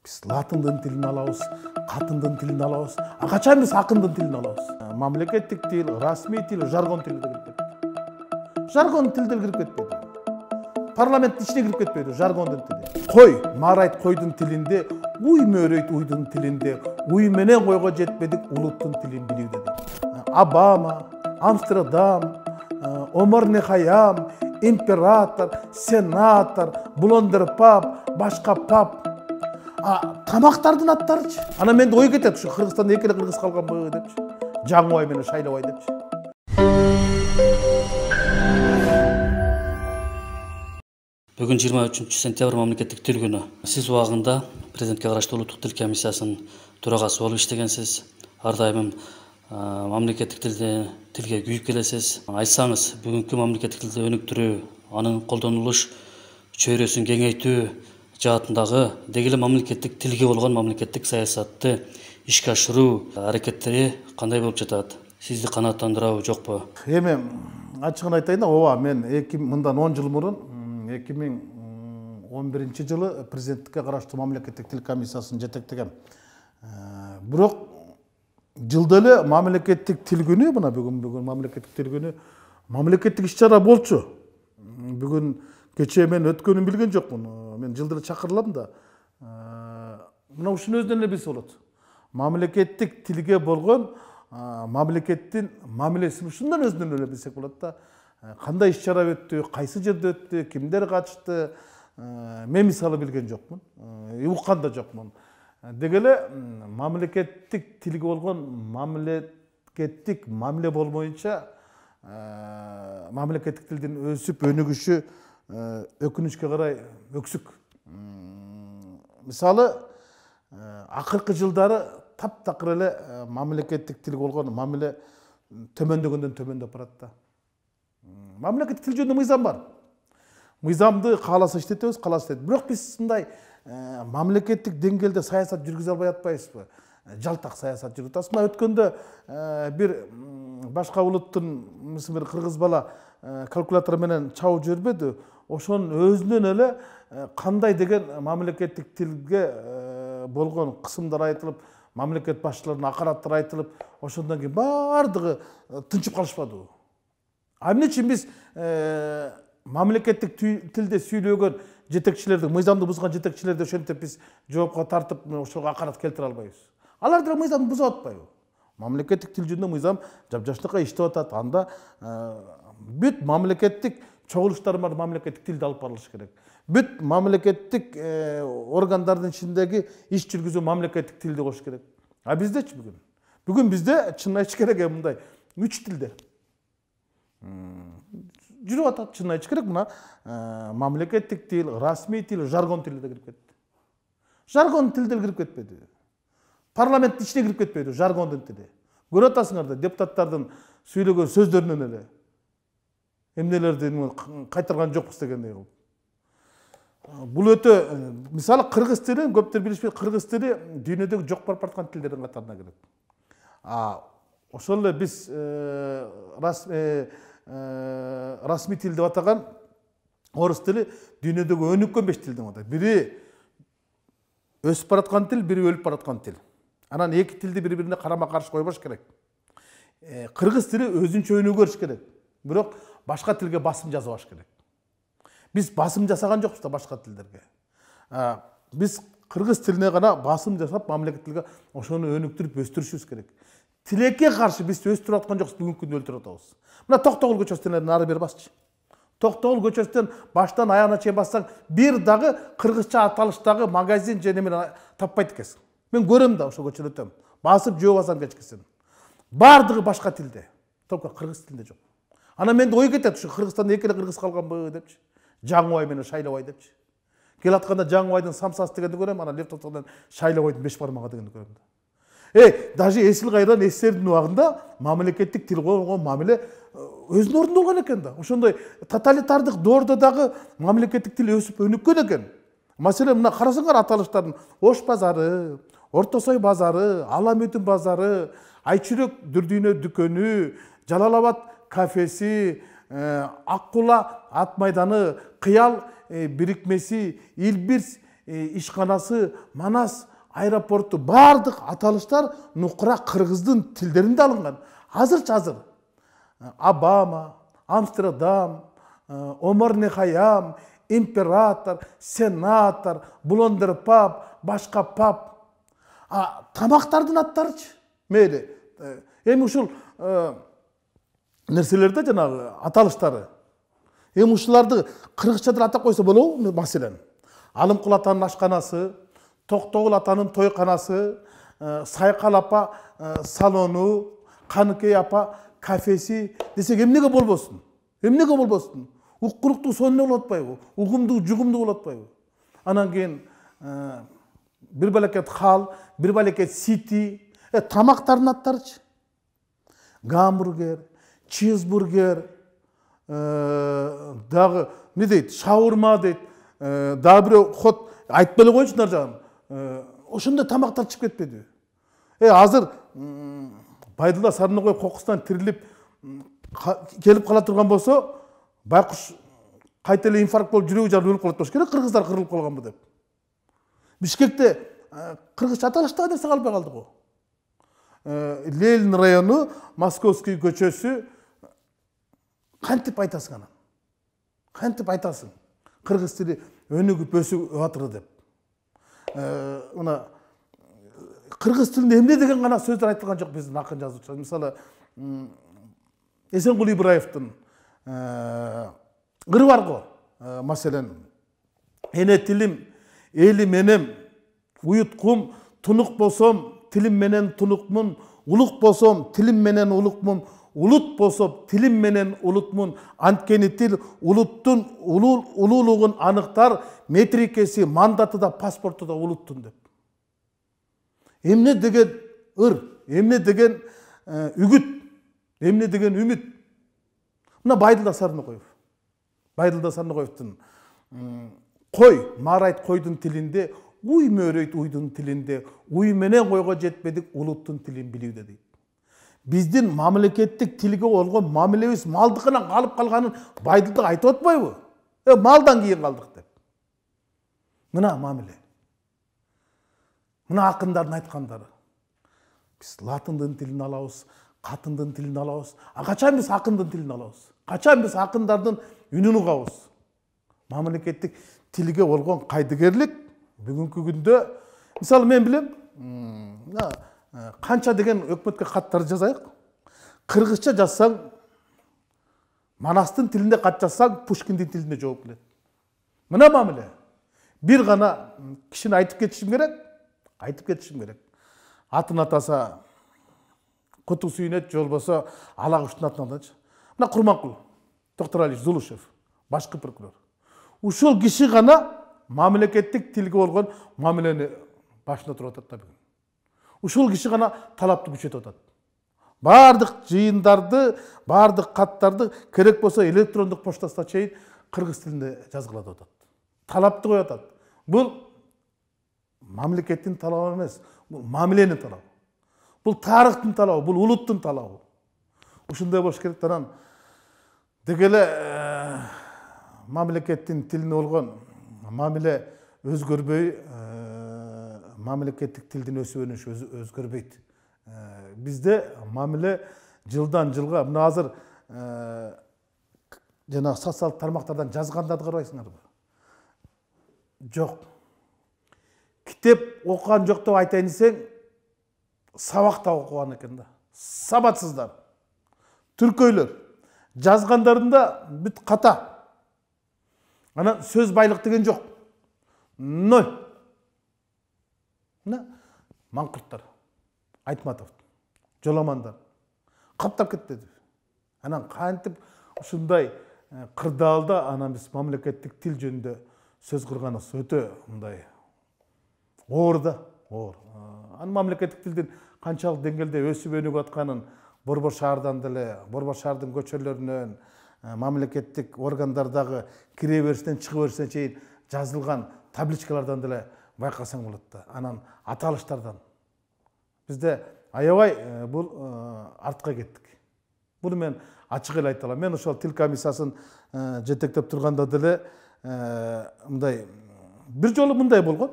Biz Latындын tilin alabız, Katındın tilin alabız. Kaçan biz Akındın tilin alabız. Mamlekettik til, rasmi til, jargon tili de kirip ketти. Jargon tilde kirip ketpedi. Parlamentin içine kirip ketpedi, jargondun tili. Koy, Marayt koydun tilinde, uy möröйт uydun tilinde, uy menen koyga jetmedik uluttun tilin biliu dedi. Obama, Amsterdam, Omar Nehayam, imperator, senator, blunder pap, başka pap. Тамақтардың аттарычы. Ана мен ой кетеді, şu Кыргызстанда экеле кыргыз калган бö депчи. Жаңыбай менен Шайлабай депчи. Бүгін 23 сентябрь мамлекеттик тил күнү. Сиз убагында президентке караштуу улуттук тил комиссиясынын төрагасы болуп иштегенсиз. Ар дайым мамлекеттик тилге күйүп келесиз. Айтсаңыз, бүгүнкү мамлекеттик тилди өнүктүрүү, анын колдонулуш чөйрөсүн кеңейтүү жаатындагы дегеле мамлекеттик тилге болгон мамлекеттик саясатты ишке ашыруу аракеттери кандай болуп жатат? Сизди канааттандырабы, жокпу? Эми ачыгын айтайын да, ооба, мен мындан 10 жыл мурун 2011-жылы президенттикке караштуу мамлекеттик тил комиссиясын жетектегем. Бирок жылда эле мамлекеттик тил күнү, мына бүгүн мамлекеттик тил күнү мамлекеттик иш-чара болчу. Бүгүн кечээ мен өткөнүн билген жокмун. Мен жылдары чакырылам да. Мына ушунун өзүнөн эле билсе болот. Мамлекеттик тилге болгон мамлекеттин мамилесин ушундан өзүнөн эле билсек болот да. Кандай иш-чара өттү, кайсы жерде өттү, кимдер катышты, мен мисалы билген жокмун. Уккан да жокмун. Дегеле мамлекеттик тилге болгон мамлекеттик мамиле болмоюнча мамлекеттик тилдин өсүп өнүгүшү өкүнүчкө карай өксүк. Мисалы, акыркы жылдары таптакыр эле мамлекеттик тилге болгон мамиле төмөндөгөндөн төмөндөп барат да. Мамлекеттик тил жөнүндө мыйзам бар. Мыйзамды кааласа иштетебиз, кааласа иштетет. Бирок биз мындай мамлекеттик деңгээлде саясат жүргүзө албай атпайбызбы? Жалтак саясат жүргүзүп атабыз. Мына өткөндө бир башка улуттун, бир кыргыз бала калькулятор менен чабып жибербеди. Ошонун өзүнөн эле кандай деген мамлекеттик тилге болгон кысымдар айтылып, мамлекет башчыларына акараттар айтылып, ошондон кийин баардыгы тынчып калышпадыбы? Эмне үчүн биз мамлекеттик тилде сүйлөгөн жетекчилерди, мыйзамды бузган жетекчилерди ошентип биз жоопко тартып, ошого акарат келтире албайбыз? Алар деле мыйзамды бузуп атпайбы? Мамлекеттик тил жөнүндө мыйзам жапжашнакай иштеп атат. Анда бүт мамлекеттик чогулуштар бар, мамлекеттик тилде алып барылышы керек. Бүт мамлекеттик органдардын ичиндеги иш жүргүзүү мамлекеттик тилде болуш керек. А биздечи бүгүн? Бүгүн бизде чын айтыш керек мындай 3 тилде жүрүп атат. Чын айтыш керек, мына мамлекеттик тил, расмий тил, жаргон тили да кирип кетти. Жаргон тил деле кирип кетпеди. Парламенттин ичине кирип кетпейди жаргондун тили. Көрүп атасыңар да, депутаттардын сүйлөгөн сөздөрүнөн эле эмнелерди кайтарган жокпуз дегендей кылып. Бул өтө, мисалы кыргыз тили, көптөр билишпейт, кыргыз тили дүйнөдөгү жок болуп бараткан тилдердин катарына кирет. Ошол эле биз расмий тил деп атаган орус тили дүйнөдөгү өнүккөн 5 тилден атат. Бири өсүп бараткан тил, бири өлүп бараткан тил. Анан эки тилди бири-бирине карама-каршы койбош керек. Кыргыз тили өзүнчө өнүгөш керек. Бирок башка тилге басым жасабаш керек. Биз басым жасаган жокпуз да башка тилдерге. Биз кыргыз тилине гана басым жасап, мамлекеттик тилге ошону өнүктүрүп өстүрүшүбүз керек. Тилекке каршы биз өстүрүп аткан жокпуз, бүгүнкү күндө өлтүрүп атабыз. Мына Токтогул көчөсүнөн ары бери басчы. Токтогул көчөсүнөн баштан аягына чейин бассаң, бир дагы кыргызча аталыштагы магазин же неме таппайт экенсиң. Мен көрөм да ошо көчөдө өтөм. Басып жөө басам кечкисин. Бардыгы башка тилде. Только кыргыз тилинде жок. Ана менде ой кетет, ушу Кыргызстанда экеле кыргыз калганбы депчи. Жаңыбай менен Шайлабай депчи. Келатканда Жаңыбайдын самсасы дегенди көрөм, ана Лев Толстордон Шайлабайдын 5 бармагы дегенди көрөм да. Даже Эсил Кайран эсердин убагында мамлекеттик тил болгон мамиле өзүнүн ордунда болгон экен да. Ошондой тоталитардык доордо дагы мамлекеттик тил өсүп өнүккөн экен. Маселен, мына карасаңар аталыштардын Ош базары, Орто Сой базары, Аламүтүн базары, Айчүрөк Дүрдүйнө дүкөнү, Жалалабад кафеси, Аккула ат майданы, Кыял бирикмеси, Илбирс ишканасы, Манас аэропорту бардык аталыштар нукура кыргыздын тилдеринде алынган. Азыр Обама, Амстердам, Омар Нехаям, император, сенатор, Булондер пап, башка пап. Тамактардын аттарычы. Мейли. Эми ушул нерселерде жанагы аталыштары. Эми ушуларды кыргызчадан атап койсо болобу? Маселен, Алымкул атанын ашканасы, Токтогул атанын тойканасы, Сайкал апа салону, Каныкей апа кафеси десек эмнеге болбосун? Эмнеге болбосун? Укуруктуу сонуна болуп атпайбы? Угумдуу, жугумдуу болуп атпайбы? Анан кийин бир балекет хал, бир балекет сити, тамактардын аттарычы. Гамбургер, чизбургер, дагы не дейт, шаурма дейт, дагы бирөө хот айтып эле койчу нар жагын. Ошондой тамактар чыгып кетпеди. Азыр Байдылда Сарногой кокусунан тирилип келип кала турган болсо, байкуш кайта эле инфаркт болуп жүрөгү жарылып өлүп калат болуш керек, кыргыздар кырылып калганбы деп. Бишкекте кыргызча аталыштагы нерсе калбай калды го. Ленин району, Московский көчөсү, кантип айтасың анан? Кантип айтасың? Кыргыз тили өнүгүп өсүп атыр деп. Мына кыргыз тилинде эмне деген гана сөздөр айтылган жок биздин акын жазуучулар. Мисалы, Эсенкул Ибраевдин ыры бар го. Маселен, эне тилим, элим энем, уюткум, тунук болсом, тилим менен тунукмун, улук болсом, тилим менен улукмун, улут болсом, тилим менен улутмун, анткени тил улуттун улуулугун аныктар, метрикеси, мандаты да, паспорту да улуттун деп. Эмне деген ыр, эмне деген үгүт, эмне деген үмүт. Мына Байдылда Сарногоев. Байдылда Сарногоевдун кой, Марайт койдун тилинде, уй мөрөйт уйдун тилинде, уй менен койго жетпедик улуттун тилин билүүдө дейт. Биздин мамлекеттик тилге болгон мамилебиз малдыкынан калып калганын Байдылда айтып атпайбы? Малдан кийин калдык деп. Мына мамиле. Мына акындардын айткандары. Биз латындын тилин алабыз, катындын тилин алабыз. Качан биз акындын тилин алабыз? Качан биз акындардын үнүн угабыз? Мамлекеттик тилге болгон кайдыгерлик бүгүнкү күндө, мисалы мен билем, канча деген өкмөткө каттар жазайык. Кыргызча жазсаң, Манастын тилинде кат жазсаң, Пушкиндин тилинде жооп келет. Мына мамиле. Бир гана кишини айтып кетишим керек. Атын атаса куту сүйнөт, же болбосо алагуштун атын атачы. Мына Курманкул Токторалиевич Зулушев, башкы прокурор. Ушул киши гана мамлекеттик тилге болгон мамилени башында туруп атат да бүгүн. Ушул киши гана талапты күчөтүп атат. Бардык жыйындарды, бардык каттарды керек болсо электрондук поштасына чейин кыргыз тилинде жазгыла деп атат. Талапты коюп атат. Бул мамлекеттин талабы эмес, бул мамиленин талабы. Бул тарыхтын талабы, бул улуттун талабы. Ушундай болуш керек. Анан дегеле мамлекеттин тилине болгон мамиле өзгөрбөй, мамлекеттик тилдин өсүп өнүшү өзгөрбөйт. Бизде мамиле жылдан жылга, мына азыр жана социалдык тармактардан жазгандарды карабайсыңарбы? Жок. Китеп окуган жок деп айтайын десең, сабакта окуган экен да. Сабатсыздар. Түркөйлөр. Жазгандарында бүт ката. Анан сөз байлык деген жок. Ноль. Мына Маңкурттар, Айтматов, Жоламандар каптап кетпеди. Анан кантип ушундай кырдаалда анан биз мамлекеттик тил жөнүндө сөз кырганыбыз өтө мындай оор да, оор. Анан мамлекеттик тилдин канчалык деңгээлде өсүп өнүгүп атканын Борбор шаардан деле, Борбор шаардын көчөлөрүнөн, мамлекеттик органдардагы кире беришинен чыгып беришине чейин жазылган табличкалардан деле байкасаң болот да. Анан аталыштардан. Бизде аябай бул артка кеттик. Буну мен ачык эле айта алам. Мен ошол тил комиссиясын жетектеп турганда деле мындай бир жолу мындай болгон.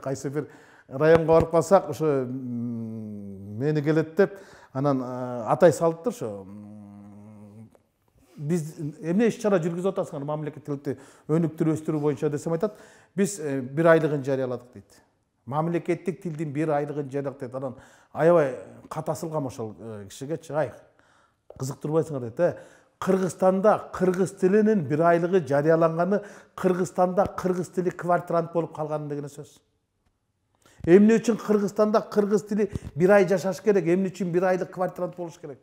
Кайсы бир районго барып калсак, ошо мени келет деп, анан атай салыптыр ошо. Биз эмне иш-чара жүргүзүп атасыңар мамлекеттикти өнүктүрүү өстүрүү боюнча десем айтат, биз 1 айлыгын жарыяладык дейт. Мамлекеттик тилдин 1 айлыгын жарыяладык дейт. Анан аябай катасылгам ошол кишигечи. Ай, кызыктырбайсыңар дейт. Кыргызстанда кыргыз тилинин 1 айлыгы жарыяланганы Кыргызстанда кыргыз тили квартирант болуп калганы деген сөз. Эмне үчүн Кыргызстанда кыргыз тили 1 ай жашаш керек? Эмне үчүн 1 айлык квартирант болуш керек?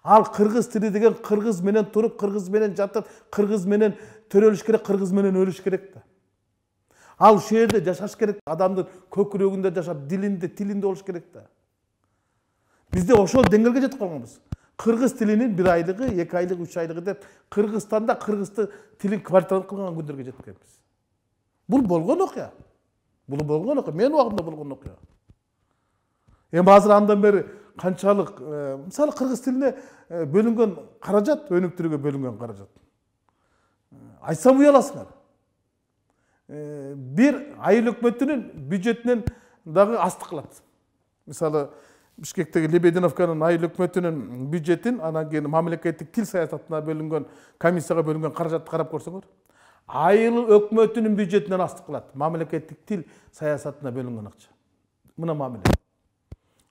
Ал кыргыз тили деген кыргыз менен туруп, кыргыз менен жатып, кыргыз менен төрөлүш керек, кыргыз менен өлүш керек да. Ал ушул жерде жашаш керек, адамдын көкүрөгүндө жашап, тилинде болуш керек да. Бизде ошол деңгээлге жетип калганбыз. Кыргыз тилинин 1 айлыгы, 2 айлыгы, 3 айлыгы деп Кыргызстанда кыргыз тилин квартирант кылган күндөргө жетип келебиз. Бул болгон окуя. Менин убагымда болгон окуя. Эми азыр андан бери канчалык, мисалы кыргыз тилине бөлүнгөн каражат, өнүктүрүүгө бөлүнгөн каражат. Айтсам уяласыңар. Бир айыл өкмөтүнүн бюджетинен дагы астык кылат. Мисалы Бишкектеги Лебединовканын айыл өкмөтүнүн бюджетин, анан кийин мамлекеттик тил саясатына бөлүнгөн, комиссияга бөлүнгөн каражатты карап көрсөңөр, айыл өкмөтүнүн бюджетинен астык кылат. Мамлекеттик тил саясатына бөлүнгөн акча. Мына мамиле.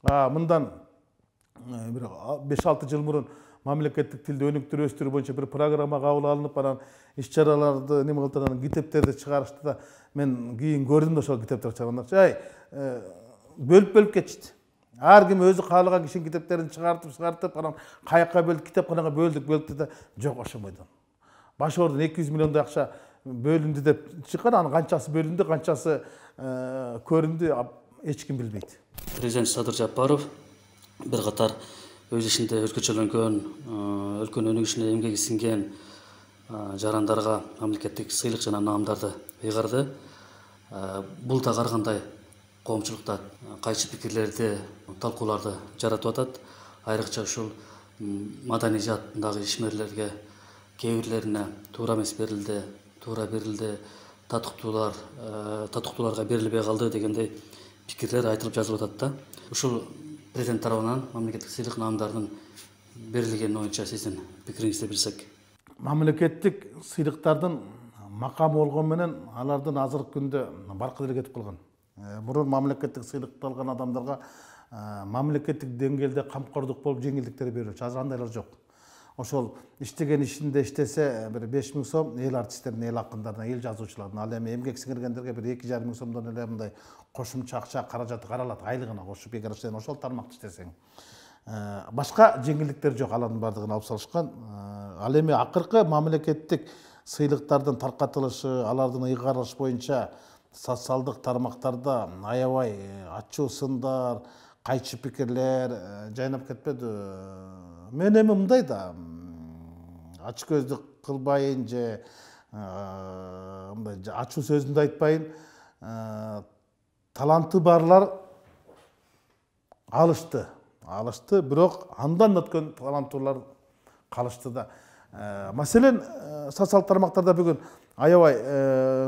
Мындан 5-6 жыл мурун мамлекеттик тилди өнүктүрүү өстүрүү боюнча бир программа кабыл алынып, анан иш-чараларды неме кылып, анан китептерди чыгарышты да, мен кийин көрдүм да ошол китептерди чыгаргандар. Ай, бөлүп кетишти. Ар ким өзү каалаган кишинин китептерин чыгартып, анан каяка бөлдүк, китепканага бөлдүк да, жок ошомойдон. Башордон 200 миллиондой акча бөлүндү деп чыккан, анын канчасы бөлүндү, канчасы көрүндү, эч ким билбейт. Президент Садыр Жапаров бир катар өз ишинде өзгөчөлөнгөн, өлкөнүн өнүгүшүнө эмгеги сиңген жарандарга мамлекеттик сыйлык жана наамдарды ыйгарды. Бул да ар кандай коомчулукта кайчы пикирлерди, талкууларды жаратып атат. Айрыкча ушул маданий жааттагы ишмерлерге кээ бирлерине туура эмес берилди, туура берилди, татыктууларга берилбей калды дегендей пикирлер айтылып жазылып атат да. Ушул президент тарабынан мамлекеттик сыйлык наамдардын берилгени боюнча сиздин пикириңизди билсек. Мамлекеттик сыйлыктардын макамы болгон менен алардын азыркы күндө баркы деле кетип калган. Мурун мамлекеттик сыйлыкты алган адамдарга мамлекеттик деңгээлде камкордук болуп жеңилдиктер берилчү. Азыр андайлар жок. Ошол иштеген ишинде иштесе бир 5000 сом эл артисттерине, эл акындарына, эл жазуучуларына, ал эми эмгек сиңиргендерге бир 2,5 миң сомдон эле мындай кошумча акча каражаты каралат, айлыгына кошуп, эгер ошол тармакта иштесең. Башка жеңилдиктер жок, алардын баардыгын алып салышкан. Ал эми акыркы мамлекеттик сыйлыктардын таркатылышы, алардын ыйгарылышы боюнча социалдык тармактарда аябай ачуу сындар, кайчы пикирлер жайнап кетпеди. Мен эми мындай да, ачык көздүк кылбайын же мындай ачуу сөзүмдү айтпайын, таланты барлар алышты, бирок андан өткөн таланттуулар калышты да. Маселен, социалдык тармактарда бүгүн аябай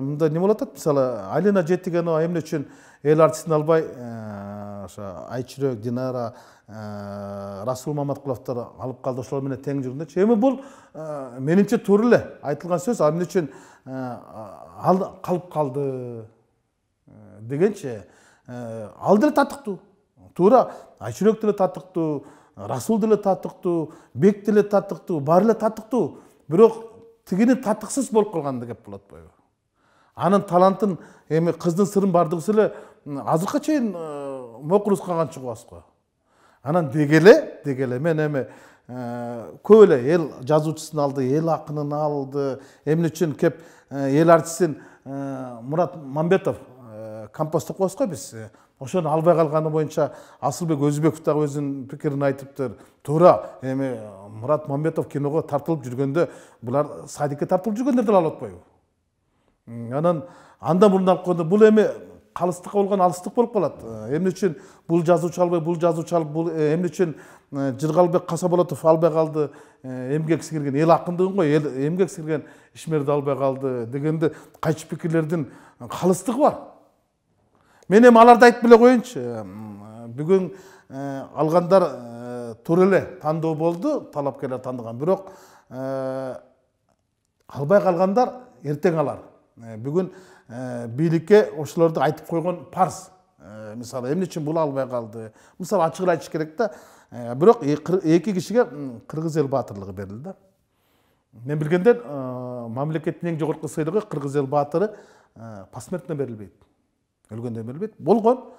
мындай неме болуп атат. Мисалы, Алина Жетигенова эмне үчүн эл артистин албай, ошо Айчүрөк, Динара, Расул Маматкуловдор алып калды, ошолор менен тең жүргүндөрчү. Эми бул менимче туура эле айтылган сөз. Эмне үчүн калып калды дегенчи, ал деле татыктуу. Туура Айчүрөк деле татыктуу, Расул деле татыктуу, Бек деле татыктуу, баары эле татыктуу. Бирок тигини татыксыз болуп калган деп болот атпайбы? Анын талантын, эми кыздын сырын бардыгысы эле азыркыга чейин мокурус калган чыгабыз го. Анан дегеле мен эми көп эле эл жазуучусын алды, эл акынын алды. Эмне үчүн кеп эл артистин Мурат Мамбетов композитор коебуз го биз. Ошону албай калганы боюнча Асылбек Өзбеков дагы өзүнүн пикирин айтыптыр. Туура, эми Мурат Мамбетов киного тартылып жүргөндө булар садикке тартылып жүргөндөр деле алып атпайбы? Анан мурун алып койгондо бул эми калыстыкка болгон алыстык болуп калат. Эмне үчүн бул жазуучу албай, бул жазуучу алып, бул эмне үчүн Жыргалбек Касаболотов албай калды, эмгек сіңірген ел акындыгын го, эмгек сіңірген ишмерди албай калды дегенде кайчы пикирлердин калыстыгы бар. Мен эми аларды айтып эле коеюнчу. Бүгүн алгандар туура эле тандоо болду, талапкерлер тандаган. Бирок албай калгандар эртең алар. Бүгүн бийликке ошолорду айтып койгон парз. Мисалы, эмне үчүн бул албай калды? Мисалы, ачык айтыш керек да. Бирок эки кишиге кыргыз эл баатырлыгы берилди да. Мен билгенден мамлекеттин эң жогорку сыйлыгы кыргыз эл баатыры посмертно берилбейт. Өлгөндөн берилбейт. Болгон,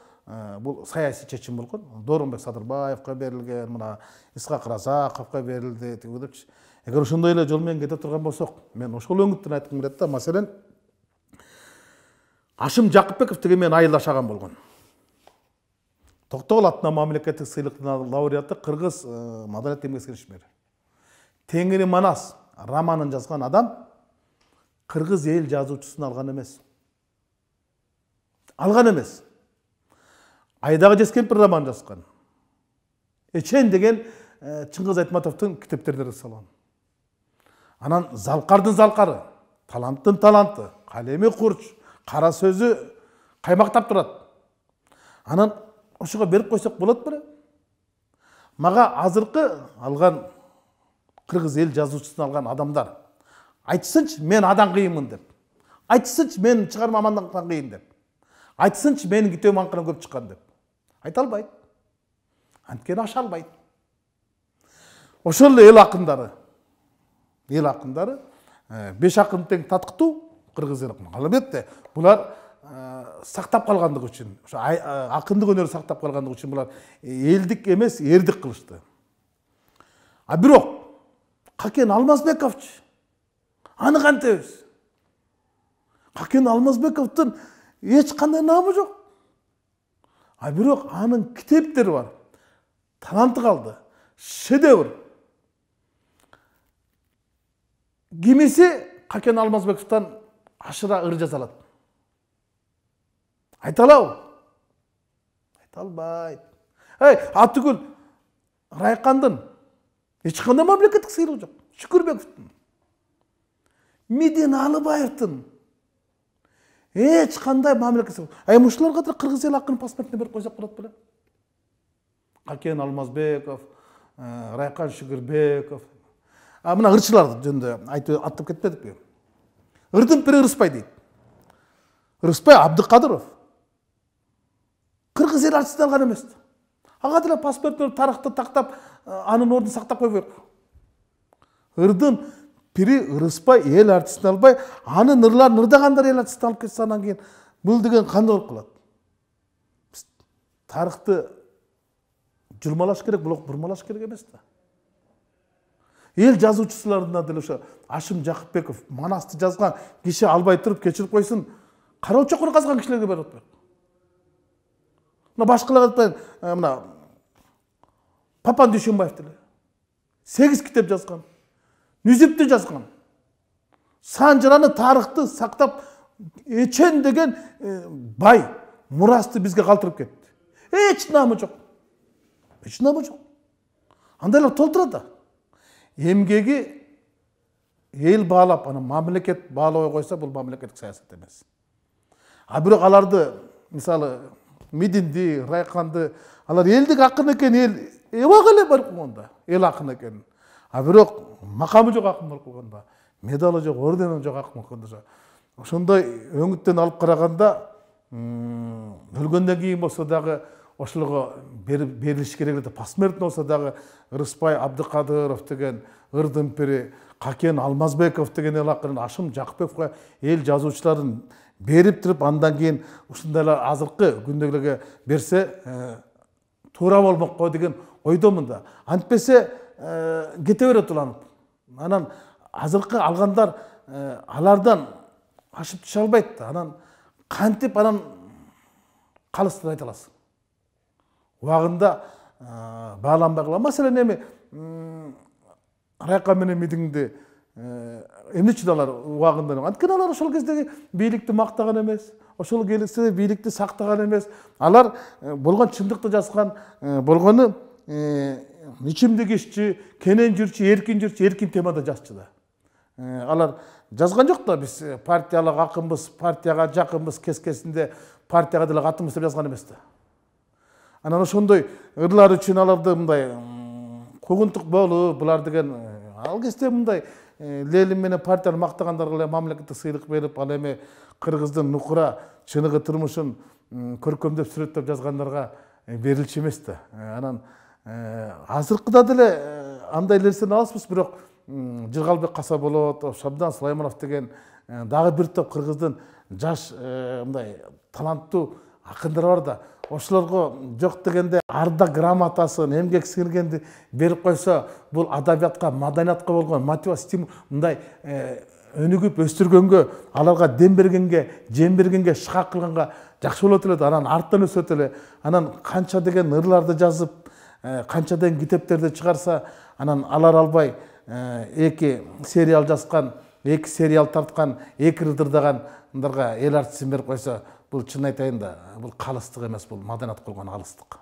бул саясий чечим болгон. Дооронбек Садырбаевка берилген, мына Исхак Разаковго берилди, тигибирчи. Эгер ошондой эле жол менен кете турган болсок, мен ошол өңүттөн айткым келет да. Маселен, Ашым Жакыпбеков деген мен айылдашаган болгон. Токтогул атынан мамлекеттик сыйлыктын лауреаты кыргыз маданият эмгек ишмери. Теңири Манас романын жазган адам кыргыз эл жазуучусун алган эмес. Алган эмес. Айдагы Жескемпир роман жазган. Эчен деген Чыңгыз Айтматовдун китептерин салган. Анан Залкардын залкары, таланттын таланты, калеми курч, кара сөзү каймактап турат. Анан ошого берип койсок болот беле? Мага азыркы алган кыргыз эл жазуучусун алган адамдар айтсынчы, мен адан кыйынмын деп. Айтсынчы, мен чыгарма амандан кыйын деп. Айтсынчы, менин китебим анкынан көп чыккан деп. Айта албайт. Анткени аша албайт. Ошол эле эл акындары. Эл акындары 5 акын тең таткытуу кыргыз эл акын. Албетте, булар сактап калгандыгы үчүн, ошо акындык өнөрү сактап калгандыгы үчүн булар элдик эмес, эрдик кылышты. А бирок Какен Алмазбековчу аны кантебиз? Какен Алмазбековдун эч кандай намы жок. А бирок анын китептери бар. Таланты калды. Шедевр. Кимиси Какен Алмазбековдон ашыра ыр жаза алат. Айта алабы? Айта албайт. Атүгүл Райкандын эч кандай мамлекеттик сыйлыгы жок. Шүкүрбековдун, Мидин Алыбаевдин эч кандай мамлекеттик. Эми ушуларга да кыргыз эл акынын паспортун берип койсок болот беле? Какен Алмазбеков, Райкан Шүкүрбеков. Мына ырчылар жөнүндө аттап кетпедикпи? Ырдын пири Ырыспай дейт. Ырыспай Абдыкадыров. Кыргыз эл артистин алган эмес. Ага деле паспорттор тарыхты тактап, анын ордун сактап койбойт. Ырдын пири Ырыспай эл артистин албай, анын ырларын ырдагандар эл артистин алып кетсе, анан кийин бул деген кандай болуп калат? Тарыхты журмалаш керек, бирок бурмалаш керек эмес да. Эл жазуучусуларына деле ошо Ашым Жакыпбеков Манасты жазган киши албай туруп кечирип койсун, кароо чокур казган кишилерге берип атпайбы? Мына башкаларга айтпайын, мына Папан Дүйшөнбаев деле 8 китеп жазган, Нүзүптү жазган. Санжыраны тарыхты сактап, Эчен деген бай мурасты бизге калтырып кетти. Эч намы жок. Эч намы жок. Андайлар толтурат да. Эмгеги эл баалап, аны мамлекет баалабай койсо, бул мамлекеттик саясат эмес. А бирок аларды, мисалы, Мидинди, Райканды, алар элдик акын экен, эл эбак эле барып койгонда, эл акын экен. А бирок макамы жок акын болуп койгонда, медалы жок, ордени жок акын болуп койгонда, ошондой өңүттөн алып караганда, өлгөндөн кийин болсо дагы ошолорго берилиш керек эле. Посмертно болсо дагы Ырыспай Абдыкадыров деген ырдын пири, Какен Алмазбеков деген эл акын, Ашым Жакыпбековго эл жазуучуларын берип туруп, андан кийин ушундайлар азыркы күндөгүлөргө берсе туура болмок го деген ойдомун да. Антпесе кете берет уланып. Анан азыркы алгандар алардан ашып түшө албайт да. Анан кантип анан калыстын айта аласың? Убагында бааланбай калган. Маселен эми Райкан менен Мидиңди эмне үчүн алар убагында? Анткени алар ошол кездеги бийликти мактаган эмес, ошол кездеги бийликти сактаган эмес. Алар болгон чындыкты жазган, болгону ичимдик ишчи, кенен жүрчү, эркин темада жазчу да. Алар жазган жок да, биз партиялык акынбыз, партияга жакынбыз, кескесинде партияга деле катымбыз деп жазган эмес да. Анан ошондой ырлар үчүн аларды мындай куугунтук болуп, булар деген ал кезде мындай Ленин менен партияны мактагандарга эле мамлекеттик сыйлык берип, ал эми кыргыздын нукура чыныгы турмушун көркөмдөп сүрөттөп жазгандарга берилчү эмес да. Анан азыркыда деле андай нерсени аласызбыз, бирок Жыргалбек Касаболот, Шабдан Сулайманов деген дагы бир топ кыргыздын жаш мындай таланттуу акындар бар да. Ошолорго жок дегенде арда грамотасын, эмгек сиңиргенди берип койсо, бул адабиятка, маданиятка болгон мотивация, стимул, мындай өнүгүп өстүргөнгө, аларга дем бергенге, жем бергенге, шыгак кылганга жакшы болот эле да. Анан арттан өсөт эле. Анан канча деген ырларды жазып, канча деген китептерди чыгарса, анан алар албай эки сериал жазган, эки сериал тарткан, эки ырдырдагандарга эл артисын берип койсо, бул чын айтайын да, бул калыстык эмес, бул маданият болгон алыстык.